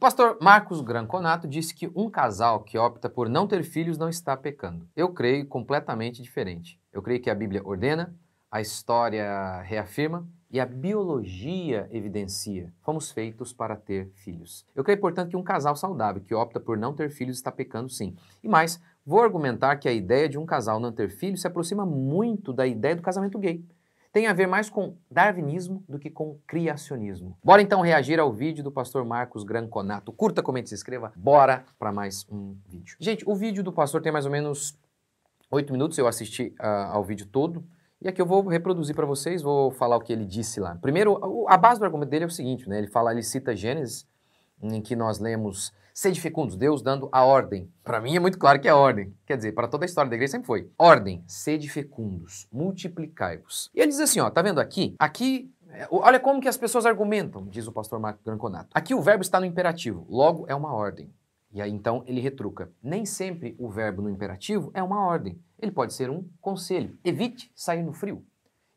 Pastor Marcos Granconato disse que um casal que opta por não ter filhos não está pecando. Eu creio completamente diferente. Eu creio que a Bíblia ordena, a história reafirma e a biologia evidencia. Fomos feitos para ter filhos. Eu creio, portanto, que um casal saudável que opta por não ter filhos está pecando sim. E mais, vou argumentar que a ideia de um casal não ter filhos se aproxima muito da ideia do casamento gay. Tem a ver mais com darwinismo do que com criacionismo. Bora então reagir ao vídeo do pastor Marcos Granconato. Curta, comente, se inscreva. Bora para mais um vídeo. Gente, o vídeo do pastor tem mais ou menos 8 minutos, eu assisti ao vídeo todo. E aqui eu vou reproduzir para vocês, vou falar o que ele disse lá. Primeiro, a base do argumento dele é o seguinte, né? Ele cita Gênesis, em que nós lemos: sede fecundos, Deus dando a ordem. Para mim é muito claro que é ordem. Quer dizer, para toda a história da igreja sempre foi. Ordem, sede fecundos, multiplicai-vos. E ele diz assim, ó, tá vendo aqui? Olha como que as pessoas argumentam, diz o pastor Marcos Granconato. Aqui o verbo está no imperativo, logo é uma ordem. E aí então ele retruca. Nem sempre o verbo no imperativo é uma ordem. Ele pode ser um conselho. Evite sair no frio.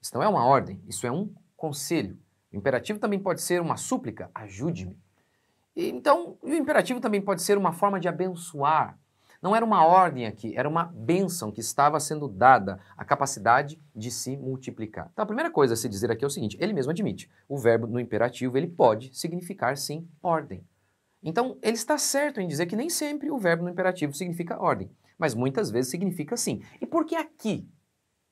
Isso não é uma ordem, isso é um conselho. O imperativo também pode ser uma súplica, ajude-me. Então, o imperativo também pode ser uma forma de abençoar. Não era uma ordem aqui, era uma bênção que estava sendo dada, a capacidade de se multiplicar. Então, a primeira coisa a se dizer aqui é o seguinte, ele mesmo admite, o verbo no imperativo, ele pode significar, sim, ordem. Então, ele está certo em dizer que nem sempre o verbo no imperativo significa ordem, mas muitas vezes significa sim. E por que aqui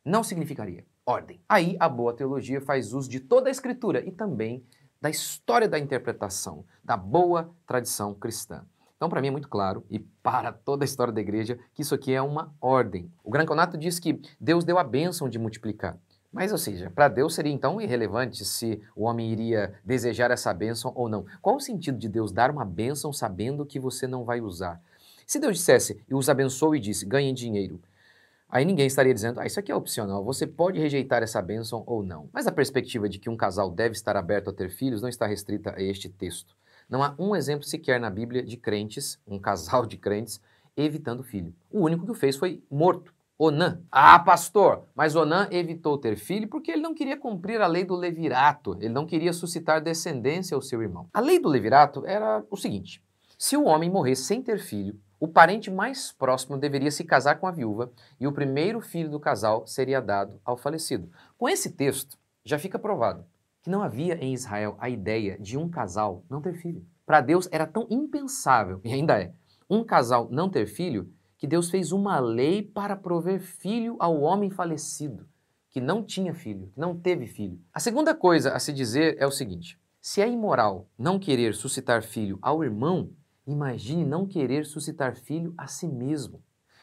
não significaria ordem? Aí a boa teologia faz uso de toda a escritura e também da história da interpretação, da boa tradição cristã. Então, para mim é muito claro, e para toda a história da igreja, que isso aqui é uma ordem. O Granconato diz que Deus deu a bênção de multiplicar. Mas, ou seja, para Deus seria então irrelevante se o homem iria desejar essa bênção ou não. Qual o sentido de Deus dar uma bênção sabendo que você não vai usar? Se Deus dissesse, e os abençoou e disse, ganhem dinheiro, aí ninguém estaria dizendo, isso aqui é opcional, você pode rejeitar essa bênção ou não. Mas a perspectiva de que um casal deve estar aberto a ter filhos não está restrita a este texto. Não há um exemplo sequer na Bíblia de crentes, um casal de crentes, evitando filho. O único que o fez foi morto. Onã. Ah, pastor, mas Onã evitou ter filho porque ele não queria cumprir a lei do levirato, ele não queria suscitar descendência ao seu irmão. A lei do levirato era o seguinte, se o homem morresse sem ter filho, o parente mais próximo deveria se casar com a viúva e o primeiro filho do casal seria dado ao falecido. Com esse texto, já fica provado que não havia em Israel a ideia de um casal não ter filho. Para Deus era tão impensável, e ainda é, um casal não ter filho, que Deus fez uma lei para prover filho ao homem falecido, que não tinha filho, que não teve filho. A segunda coisa a se dizer é o seguinte, se é imoral não querer suscitar filho ao irmão, imagine não querer suscitar filho a si mesmo.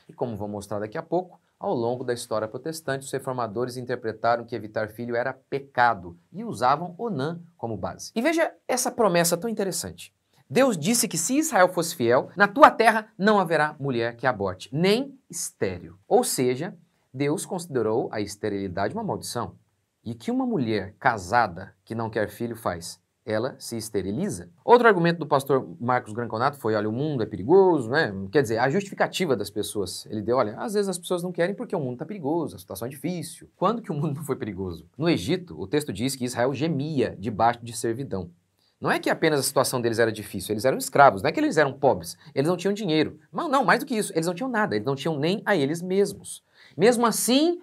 E como vou mostrar daqui a pouco, ao longo da história protestante, os reformadores interpretaram que evitar filho era pecado e usavam Onã como base. E veja essa promessa tão interessante. Deus disse que se Israel fosse fiel, na tua terra não haverá mulher que aborte, nem estéril. Ou seja, Deus considerou a esterilidade uma maldição. E que uma mulher casada que não quer filho faz? Ela se esteriliza. Outro argumento do pastor Marcos Granconato foi, olha, o mundo é perigoso, né? Quer dizer, a justificativa das pessoas. Ele deu, olha, às vezes as pessoas não querem porque o mundo está perigoso, a situação é difícil. Quando que o mundo não foi perigoso? No Egito, o texto diz que Israel gemia debaixo de servidão. Não é que apenas a situação deles era difícil, eles eram escravos, não é que eles eram pobres, eles não tinham dinheiro. Não, mais do que isso, eles não tinham nada, eles não tinham nem a eles mesmos. Mesmo assim,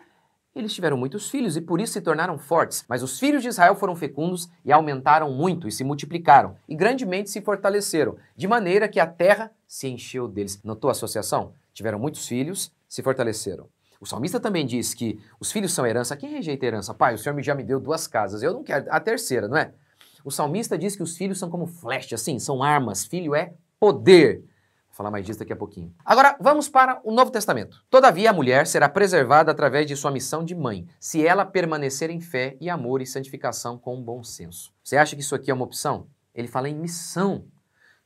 eles tiveram muitos filhos e por isso se tornaram fortes. Mas os filhos de Israel foram fecundos e aumentaram muito e se multiplicaram e grandemente se fortaleceram, de maneira que a terra se encheu deles. Notou a associação? Tiveram muitos filhos, se fortaleceram. O salmista também diz que os filhos são herança. Quem rejeita herança? Pai, o Senhor já me deu 2 casas, eu não quero a terceira, não é? O salmista diz que os filhos são como flechas, assim, são armas. Filho é poder. Vou falar mais disso daqui a pouquinho. Agora, vamos para o Novo Testamento. Todavia, a mulher será preservada através de sua missão de mãe, se ela permanecer em fé e amor e santificação com bom senso. Você acha que isso aqui é uma opção? Ele fala em missão.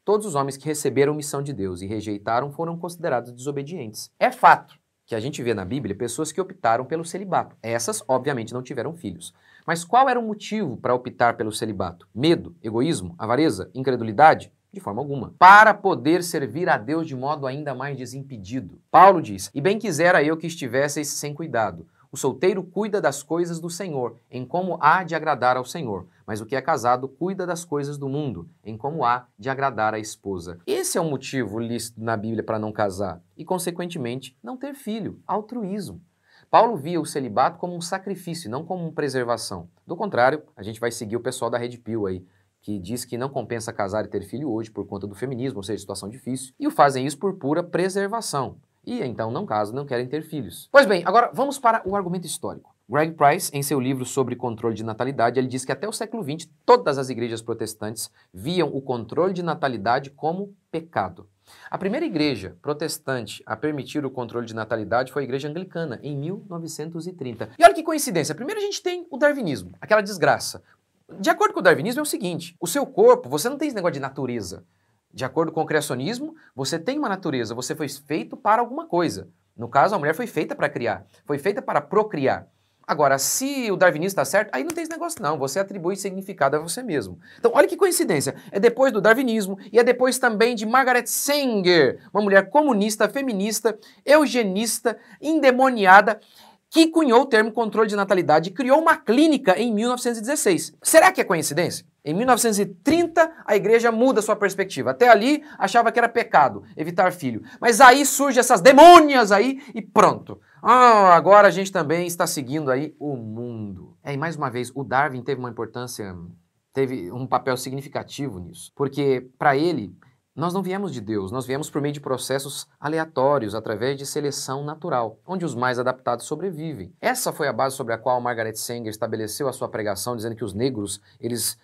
Todos os homens que receberam missão de Deus e rejeitaram foram considerados desobedientes. É fato que a gente vê na Bíblia pessoas que optaram pelo celibato. Essas, obviamente, não tiveram filhos. Mas qual era o motivo para optar pelo celibato? Medo, egoísmo, avareza, incredulidade? De forma alguma. Para poder servir a Deus de modo ainda mais desimpedido. Paulo diz, e bem quisera eu que estivesseis sem cuidado. O solteiro cuida das coisas do Senhor, em como há de agradar ao Senhor. Mas o que é casado cuida das coisas do mundo, em como há de agradar a esposa. Esse é o motivo lícito na Bíblia para não casar e, consequentemente, não ter filho. Altruísmo. Paulo via o celibato como um sacrifício, não como uma preservação. Do contrário, a gente vai seguir o pessoal da Red Pill aí, que diz que não compensa casar e ter filho hoje por conta do feminismo, ou seja, situação difícil, e o fazem isso por pura preservação. E então não casam, não querem ter filhos. Pois bem, agora vamos para o argumento histórico. Greg Price, em seu livro sobre controle de natalidade, ele diz que até o século XX, todas as igrejas protestantes viam o controle de natalidade como pecado. A primeira igreja protestante a permitir o controle de natalidade foi a igreja anglicana, em 1930. E olha que coincidência, primeiro a gente tem o darwinismo, aquela desgraça. De acordo com o darwinismo é o seguinte, o seu corpo, você não tem esse negócio de natureza. De acordo com o criacionismo, você tem uma natureza, você foi feito para alguma coisa. No caso, a mulher foi feita para criar, foi feita para procriar. Agora, se o darwinismo está certo, aí não tem esse negócio não, você atribui significado a você mesmo. Então, olha que coincidência, é depois do darwinismo e é depois também de Margaret Sanger, uma mulher comunista, feminista, eugenista, endemoniada, que cunhou o termo controle de natalidade e criou uma clínica em 1916. Será que é coincidência? Em 1930, a igreja muda sua perspectiva. Até ali, achava que era pecado evitar filho. Mas aí surgem essas demônias aí e pronto. Agora a gente também está seguindo aí o mundo. E mais uma vez, o Darwin teve uma importância, teve um papel significativo nisso. Porque, para ele, nós não viemos de Deus, nós viemos por meio de processos aleatórios, através de seleção natural, onde os mais adaptados sobrevivem. Essa foi a base sobre a qual Margaret Sanger estabeleceu a sua pregação, dizendo que os negros, eles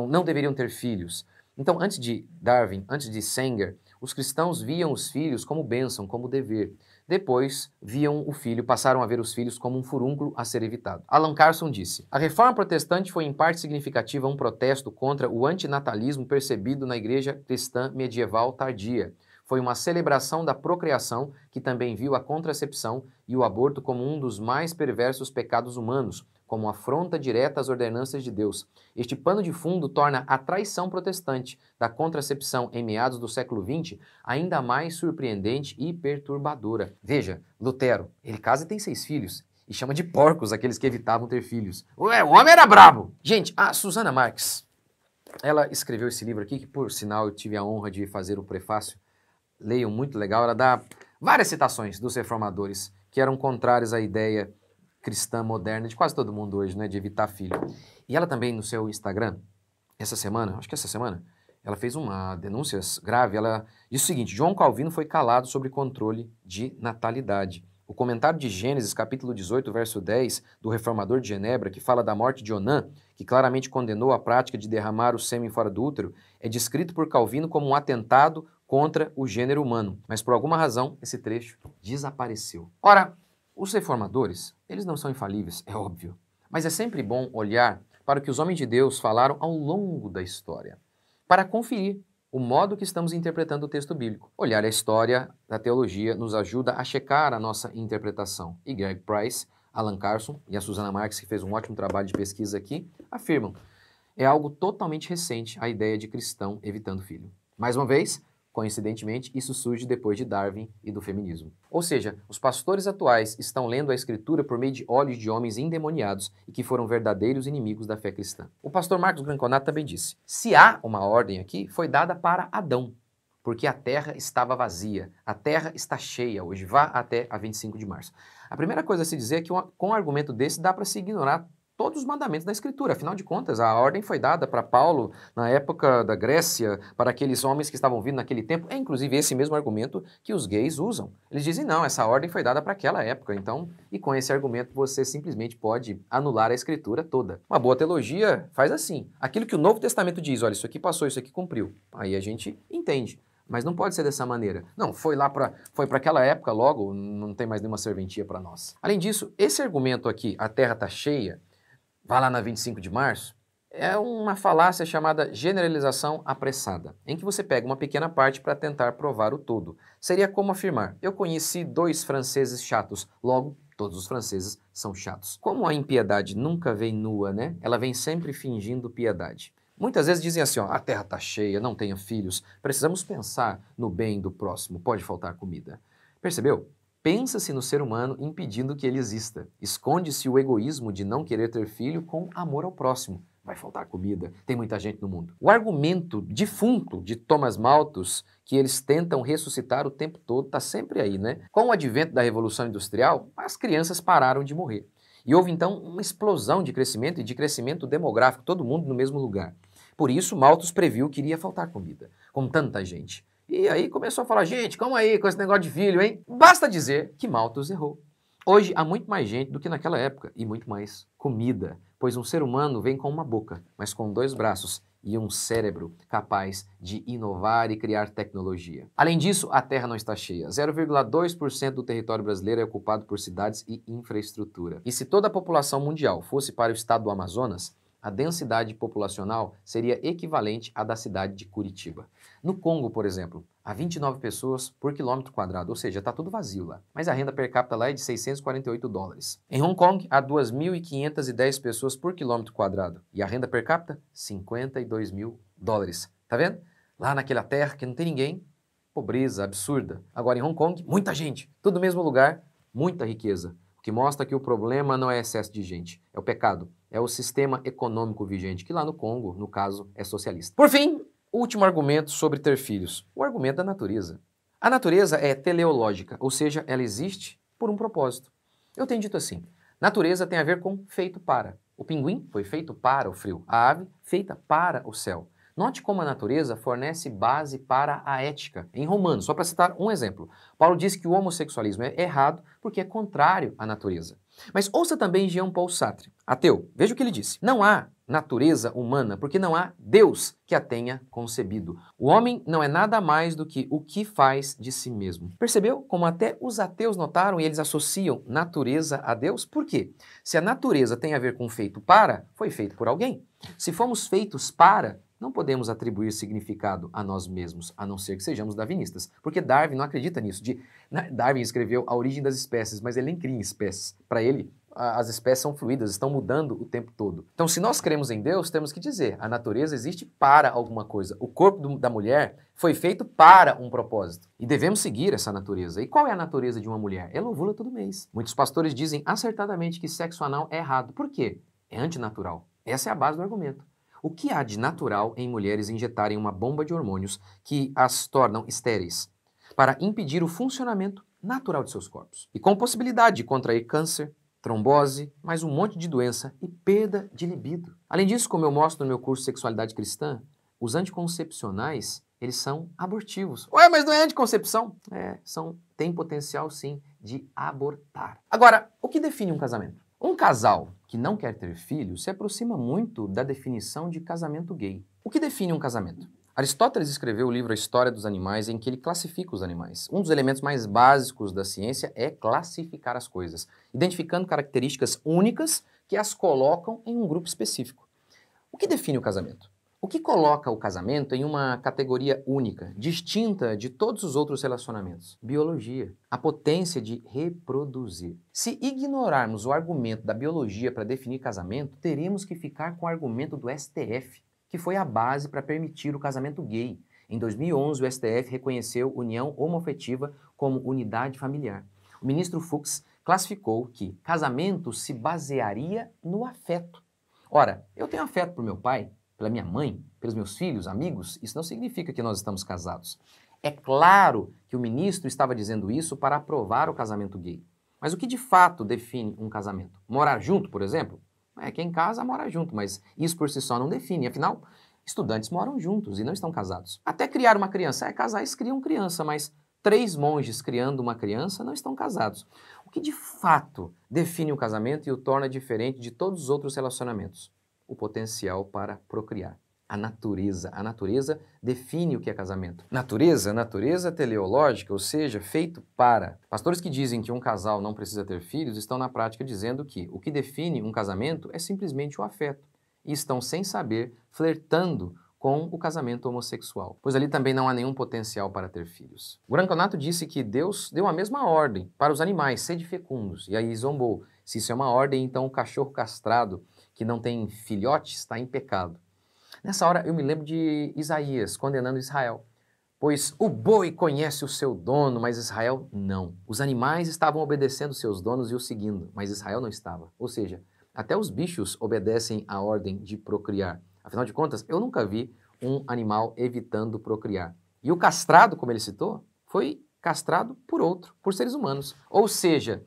não deveriam ter filhos. Então, antes de Darwin, antes de Sanger, os cristãos viam os filhos como bênção, como dever. Depois, viam o filho, passaram a ver os filhos como um furúnculo a ser evitado. Alan Carson disse, a reforma protestante foi em parte significativa um protesto contra o antinatalismo percebido na igreja cristã medieval tardia. Foi uma celebração da procriação que também viu a contracepção e o aborto como um dos mais perversos pecados humanos, como afronta direta às ordenanças de Deus. Este pano de fundo torna a traição protestante da contracepção em meados do século XX ainda mais surpreendente e perturbadora. Veja, Lutero, ele casa e tem 6 filhos, e chama de porcos aqueles que evitavam ter filhos. Ué, o homem era brabo! Gente, a Susana Marx, ela escreveu esse livro aqui, que por sinal eu tive a honra de fazer o prefácio. Leiam, muito legal, ela dá várias citações dos reformadores que eram contrários à ideia cristã moderna de quase todo mundo hoje, né, de evitar filho. E ela também no seu Instagram, essa semana, ela fez uma denúncia grave, ela disse o seguinte, João Calvino foi calado sobre controle de natalidade. O comentário de Gênesis, capítulo 18, verso 10, do Reformador de Genebra, que fala da morte de Onã, que claramente condenou a prática de derramar o sêmen fora do útero, é descrito por Calvino como um atentado contra o gênero humano. Mas por alguma razão, esse trecho desapareceu. Ora, os reformadores, eles não são infalíveis, é óbvio. Mas é sempre bom olhar para o que os homens de Deus falaram ao longo da história, para conferir o modo que estamos interpretando o texto bíblico. Olhar a história da teologia nos ajuda a checar a nossa interpretação. E Greg Price, Alan Carson e a Susana Marx, que fez um ótimo trabalho de pesquisa aqui, afirmam. É algo totalmente recente a ideia de cristão evitando filho. Mais uma vez, coincidentemente, isso surge depois de Darwin e do feminismo. Ou seja, os pastores atuais estão lendo a Escritura por meio de olhos de homens endemoniados e que foram verdadeiros inimigos da fé cristã. O pastor Marcos Granconato também disse, se há uma ordem aqui, foi dada para Adão, porque a terra estava vazia, a terra está cheia hoje, vá até a 25 de março. A primeira coisa a se dizer é que com um argumento desse dá para se ignorar todos os mandamentos da Escritura. Afinal de contas, a ordem foi dada para Paulo na época da Grécia, para aqueles homens que estavam vindo naquele tempo. É inclusive esse mesmo argumento que os gays usam. Eles dizem, não, essa ordem foi dada para aquela época. Então, e com esse argumento você simplesmente pode anular a Escritura toda. Uma boa teologia faz assim. Aquilo que o Novo Testamento diz, olha, isso aqui passou, isso aqui cumpriu. Aí a gente entende. Mas não pode ser dessa maneira. Não, foi para aquela época, logo não tem mais nenhuma serventia para nós. Além disso, esse argumento aqui, a terra está cheia, vá lá na 25 de março, é uma falácia chamada generalização apressada, em que você pega uma pequena parte para tentar provar o todo. Seria como afirmar, eu conheci 2 franceses chatos, logo, todos os franceses são chatos. Como a impiedade nunca vem nua, né? Ela vem sempre fingindo piedade. Muitas vezes dizem assim, ó, a terra está cheia, não tenha filhos, precisamos pensar no bem do próximo, pode faltar comida. Percebeu? Pensa-se no ser humano impedindo que ele exista. Esconde-se o egoísmo de não querer ter filho com amor ao próximo. Vai faltar comida, tem muita gente no mundo. O argumento defunto de Thomas Malthus, que eles tentam ressuscitar o tempo todo, está sempre aí, né? Com o advento da Revolução Industrial, as crianças pararam de morrer. E houve então uma explosão de crescimento e de crescimento demográfico, todo mundo no mesmo lugar. Por isso, Malthus previu que iria faltar comida, com tanta gente. E aí começou a falar, gente, calma aí com esse negócio de filho, hein? Basta dizer que Malthus errou. Hoje há muito mais gente do que naquela época e muito mais comida, pois um ser humano vem com uma boca, mas com 2 braços e um cérebro capaz de inovar e criar tecnologia. Além disso, a Terra não está cheia. 0,2% do território brasileiro é ocupado por cidades e infraestrutura. E se toda a população mundial fosse para o estado do Amazonas, a densidade populacional seria equivalente à da cidade de Curitiba. No Congo, por exemplo, há 29 pessoas por quilômetro quadrado, ou seja, está tudo vazio lá. Mas a renda per capita lá é de 648 dólares. Em Hong Kong, há 2.510 pessoas por quilômetro quadrado. E a renda per capita, 52 mil dólares. Tá vendo? Lá naquela terra que não tem ninguém, pobreza absurda. Agora em Hong Kong, muita gente. Tudo no mesmo lugar, muita riqueza. O que mostra que o problema não é excesso de gente, é o pecado. É o sistema econômico vigente, que lá no Congo, no caso, é socialista. Por fim, último argumento sobre ter filhos, o argumento da natureza. A natureza é teleológica, ou seja, ela existe por um propósito. Eu tenho dito assim, natureza tem a ver com feito para. O pinguim foi feito para o frio, a ave feita para o céu. Note como a natureza fornece base para a ética. Em Romanos, só para citar um exemplo, Paulo diz que o homossexualismo é errado porque é contrário à natureza. Mas ouça também Jean-Paul Sartre, ateu. Veja o que ele disse. Não há natureza humana porque não há Deus que a tenha concebido. O homem não é nada mais do que o que faz de si mesmo. Percebeu como até os ateus notaram e eles associam natureza a Deus? Por quê? Se a natureza tem a ver com feito para, foi feito por alguém. Se fomos feitos para, não podemos atribuir significado a nós mesmos, a não ser que sejamos darwinistas, porque Darwin não acredita nisso. Darwin escreveu A Origem das Espécies, mas ele nem cria espécies. Para ele, as espécies são fluídas, estão mudando o tempo todo. Então, se nós cremos em Deus, temos que dizer, a natureza existe para alguma coisa. O corpo da mulher foi feito para um propósito. E devemos seguir essa natureza. E qual é a natureza de uma mulher? Ela ovula todo mês. Muitos pastores dizem acertadamente que sexo anal é errado. Por quê? É antinatural. Essa é a base do argumento. O que há de natural em mulheres injetarem uma bomba de hormônios que as tornam estéreis, para impedir o funcionamento natural de seus corpos? E com possibilidade de contrair câncer, trombose, mais um monte de doença e perda de libido. Além disso, como eu mostro no meu curso Sexualidade Cristã, os anticoncepcionais, eles são abortivos. Ué, mas não é anticoncepção? Tem potencial sim de abortar. Agora, o que define um casamento? Um casal que não quer ter filhos se aproxima muito da definição de casamento gay. O que define um casamento? Aristóteles escreveu o livro A História dos Animais, em que ele classifica os animais. Um dos elementos mais básicos da ciência é classificar as coisas, identificando características únicas que as colocam em um grupo específico. O que define o casamento? O que coloca o casamento em uma categoria única, distinta de todos os outros relacionamentos? Biologia. A potência de reproduzir. Se ignorarmos o argumento da biologia para definir casamento, teremos que ficar com o argumento do STF, que foi a base para permitir o casamento gay. Em 2011, o STF reconheceu união homoafetiva como unidade familiar. O ministro Fux classificou que casamento se basearia no afeto. Ora, eu tenho afeto por meu pai, pela minha mãe, pelos meus filhos, amigos, isso não significa que nós estamos casados. É claro que o ministro estava dizendo isso para aprovar o casamento gay. Mas o que de fato define um casamento? Morar junto, por exemplo? Quem casa mora junto, mas isso por si só não define. Afinal, estudantes moram juntos e não estão casados. Até criar uma criança. Casais criam criança, mas 3 monges criando uma criança não estão casados. O que de fato define o casamento e o torna diferente de todos os outros relacionamentos? O potencial para procriar. A natureza define o que é casamento. Natureza teleológica, ou seja, feito para. Pastores que dizem que um casal não precisa ter filhos estão na prática dizendo que o que define um casamento é simplesmente o afeto. E estão sem saber, flertando com o casamento homossexual, pois ali também não há nenhum potencial para ter filhos. O Branconato disse que Deus deu a mesma ordem para os animais, sede fecundos, e aí zombou. Se isso é uma ordem, então o cachorro castrado que não tem filhotes está em pecado. Nessa hora eu me lembro de Isaías condenando Israel, Pois o boi conhece o seu dono, mas Israel não. Os animais estavam obedecendo seus donos e o seguindo, mas Israel não estava. Ou seja, até os bichos obedecem à ordem de procriar. Afinal de contas, eu nunca vi um animal evitando procriar. E o castrado, como ele citou, foi castrado por outro, por seres humanos. Ou seja,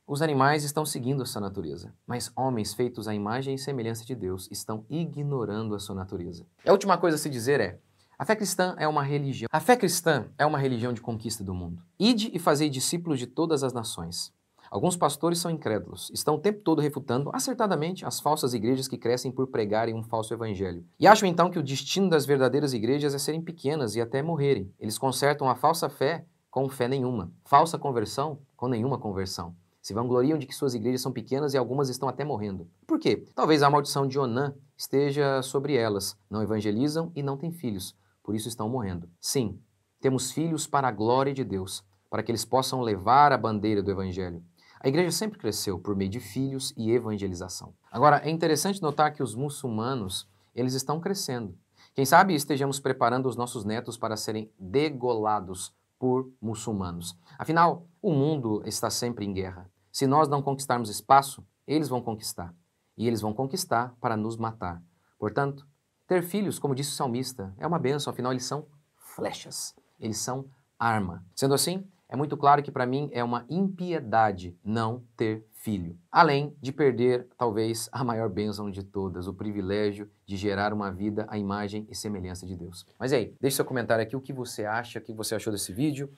os animais estão seguindo a sua natureza, mas homens feitos à imagem e semelhança de Deus estão ignorando a sua natureza. E a última coisa a se dizer é: a fé cristã é uma religião. A fé cristã é uma religião de conquista do mundo. Ide e fazei discípulos de todas as nações. Alguns pastores são incrédulos, estão o tempo todo refutando acertadamente as falsas igrejas que crescem por pregarem um falso evangelho. E acham então que o destino das verdadeiras igrejas é serem pequenas e até morrerem. Eles consertam a falsa fé com fé nenhuma, falsa conversão com nenhuma conversão. Se vangloriam de que suas igrejas são pequenas e algumas estão até morrendo. Por quê? Talvez a maldição de Onã esteja sobre elas. Não evangelizam e não têm filhos, por isso estão morrendo. Sim, temos filhos para a glória de Deus, para que eles possam levar a bandeira do evangelho. A igreja sempre cresceu por meio de filhos e evangelização. Agora, é interessante notar que os muçulmanos, eles estão crescendo. Quem sabe estejamos preparando os nossos netos para serem degolados por muçulmanos. Afinal, o mundo está sempre em guerra. Se nós não conquistarmos espaço, eles vão conquistar. E eles vão conquistar para nos matar. Portanto, ter filhos, como disse o salmista, é uma bênção, afinal eles são flechas, eles são arma. Sendo assim, é muito claro que para mim é uma impiedade não ter filho. Além de perder, talvez, a maior bênção de todas, o privilégio de gerar uma vida à imagem e semelhança de Deus. Mas aí, deixe seu comentário aqui, o que você acha, o que você achou desse vídeo.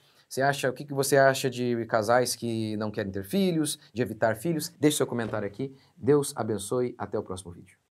O que você acha de casais que não querem ter filhos, de evitar filhos? Deixe seu comentário aqui. Deus abençoe. Até o próximo vídeo.